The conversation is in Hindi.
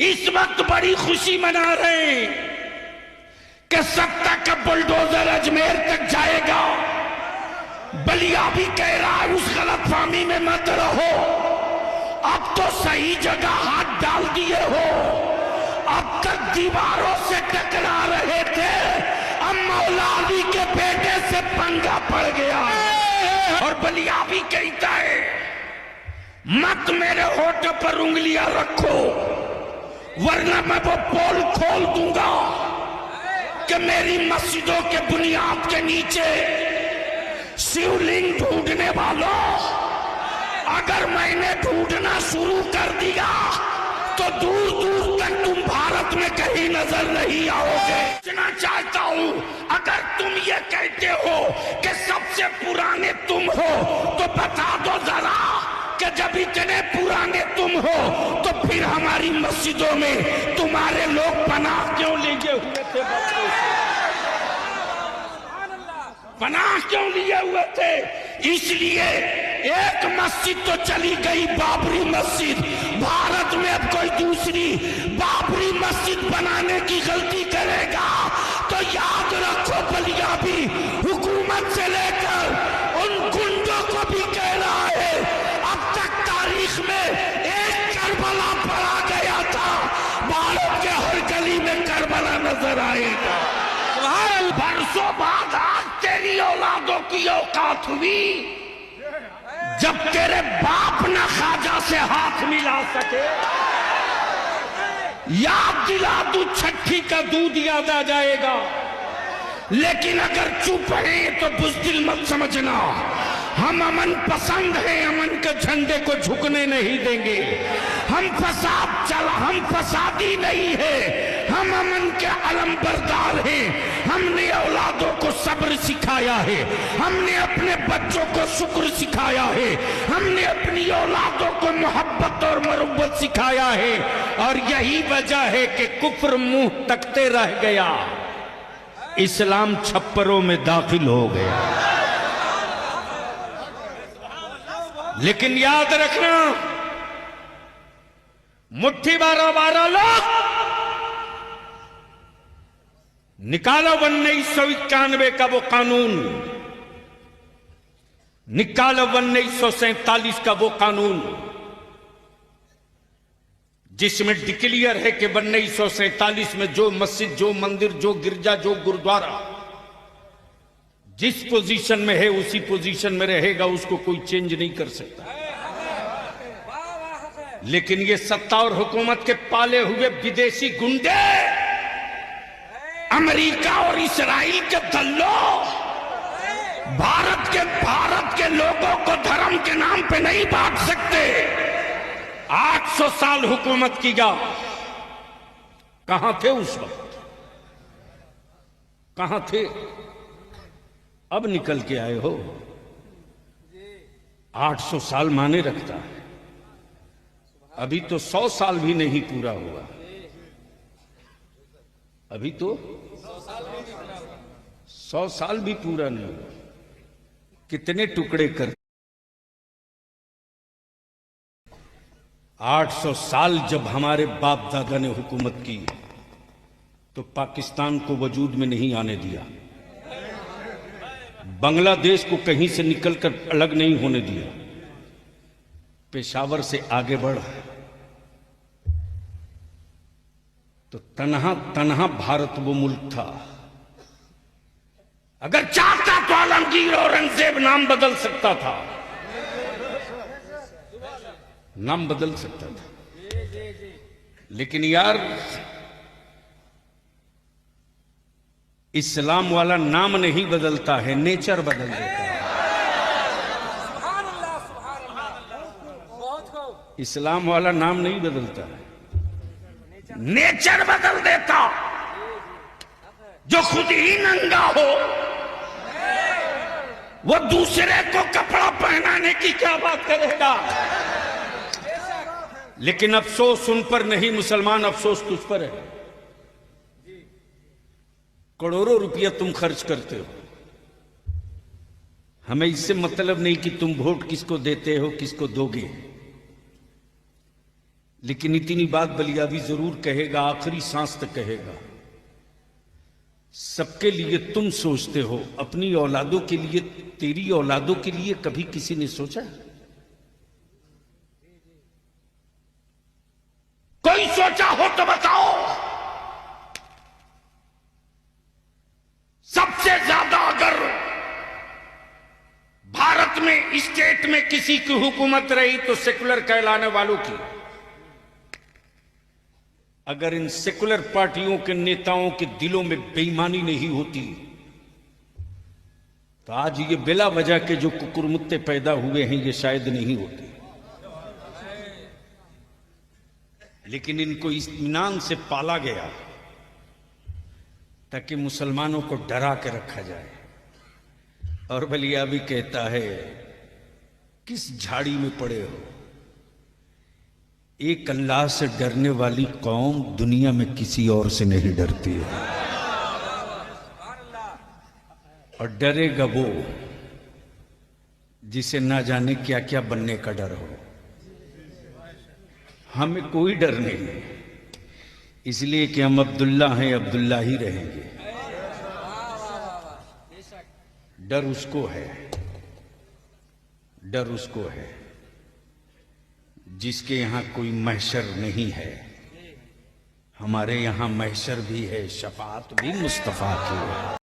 इस वक्त बड़ी खुशी मना रहे हैं कि सत्ता का बुलडोजर अजमेर तक जाएगा। बलिया भी कह रहा है उस गलतफहमी में मत रहो, अब तो सही जगह हाथ डाल दिए हो। अब तक दीवारों से टकरा रहे थे, अब मौला अली के बेटे से पंगा पड़ गया। और बलिया भी कहता है मत मेरे होठ पर उंगलियां रखो, वरना मैं वो पोल खोल दूंगा कि मेरी मस्जिदों के बुनियाद के नीचे शिवलिंग ढूंढने वालों, अगर मैंने ढूंढना शुरू कर दिया तो दूर दूर तक तुम भारत में कहीं नजर नहीं आओगे। पूछना चाहता हूं, अगर तुम ये कहते हो कि सबसे पुराने तुम हो तो बता दो जरा कि जब इतने पुराने तुम हो तो फिर हमारी मस्जिदों में तुम्हारे लोग पनाह क्यों लिए हुए थे? पनाह क्यों लिए हुए थे? इसलिए एक मस्जिद तो चली गई, बाबरी मस्जिद। भारत में अब कोई दूसरी बाबरी मस्जिद बनाने की गलती करेगा तो याद रखो बलिया भी हुकूमत से लेकर उन गुंडों को भी कह रहा है अब तक तारीख में एक करबला पड़ा गया था, भारत के हर गली में करबला नजर आएगा। बरसों बाद आज तेरी औलादों की औकात हुई जब तेरे बाप न ख्वाजा से हाथ मिला सके। याद दिला दू, छठी का दूध याद आ जाएगा। लेकिन अगर चुप है तो बुज़दिल मत समझना, हम अमन पसंद हैं, अमन के झंडे को झुकने नहीं देंगे। हम फसादी नहीं है, हम अमन के अलमबरदार हैं। हमने औलादों को सब्र सिखाया है, हमने अपने बच्चों को शुक्र सिखाया है, हमने अपनी औलादों को मोहब्बत और मरुब्बत सिखाया है। और यही वजह है कि कुफ्र मुंह तकते रह गया, इस्लाम छप्परों में दाखिल हो गया। लेकिन याद रखना, मुट्ठी 12 लोग निकालो 1991 का वो कानून, निकालो 1947 का वो कानून जिसमें डिक्लेयर है कि 1947 में जो मस्जिद, जो मंदिर, जो गिरजा, जो गुरुद्वारा जिस पोजीशन में है उसी पोजीशन में रहेगा, उसको कोई चेंज नहीं कर सकता। लेकिन ये सत्ता और हुकूमत के पाले हुए विदेशी गुंडे, अमेरिका और इस्राइल के दल्लों भारत के लोगों को धर्म के नाम पे नहीं बांट सकते। 800 साल हुकूमत किया, कहां थे उस वक्त? कहां थे? अब निकल के आए हो। 800 साल माने रखता है, अभी तो 100 साल भी नहीं पूरा हुआ। अभी तो 100 साल भी पूरा नहीं हुआ। कितने टुकड़े कर 800 साल जब हमारे बाप दादा ने हुकूमत की तो पाकिस्तान को वजूद में नहीं आने दिया, बांग्लादेश को कहीं से निकलकर अलग नहीं होने दिया, पेशावर से आगे बढ़ तो तन्हा तन्हा भारत वो मुल्क था। अगर चाहता तो आलमगीर औरंगजेब नाम बदल सकता था, नाम बदल सकता था। लेकिन यार, इस्लाम वाला नाम नहीं बदलता है, नेचर बदल देता है। इस्लाम वाला नाम नहीं बदलता है, नेचर बदल देता। जो खुद ही नंगा हो वो दूसरे को कपड़ा पहनाने की क्या बात करेगा? लेकिन अफसोस उन पर नहीं मुसलमान, अफसोस तुझ पर है। करोड़ों रुपया तुम खर्च करते हो, हमें इससे मतलब नहीं कि तुम वोट किसको देते हो, किसको दोगे। लेकिन इतनी बात बलियावी जरूर कहेगा, आखिरी सांस तक कहेगा, सबके लिए तुम सोचते हो, अपनी औलादों के लिए, तेरी औलादों के लिए कभी किसी ने सोचा? कोई सोचा हो तो बताओ। सबसे ज्यादा अगर भारत में स्टेट में किसी की हुकूमत रही तो सेकुलर कहलाने वालों की। अगर इन सेकुलर पार्टियों के नेताओं के दिलों में बेईमानी नहीं होती तो आज ये बिला वजह के जो कुकुरमुत्ते पैदा हुए हैं ये शायद नहीं होते। लेकिन इनको इत्मीनान से पाला गया ताकि मुसलमानों को डरा के रखा जाए। और बलिया भी कहता है, किस झाड़ी में पड़े हो, एक अल्लाह से डरने वाली कौम दुनिया में किसी और से नहीं डरती है। और डरेगा वो जिसे ना जाने क्या क्या बनने का डर हो। हमें कोई डर नहीं है, इसलिए कि हम अब्दुल्ला हैं, अब्दुल्ला ही रहेंगे। डर उसको है, डर उसको है जिसके यहां कोई महशर नहीं है। हमारे यहां महशर भी है, शफाअत भी मुस्तफा की है।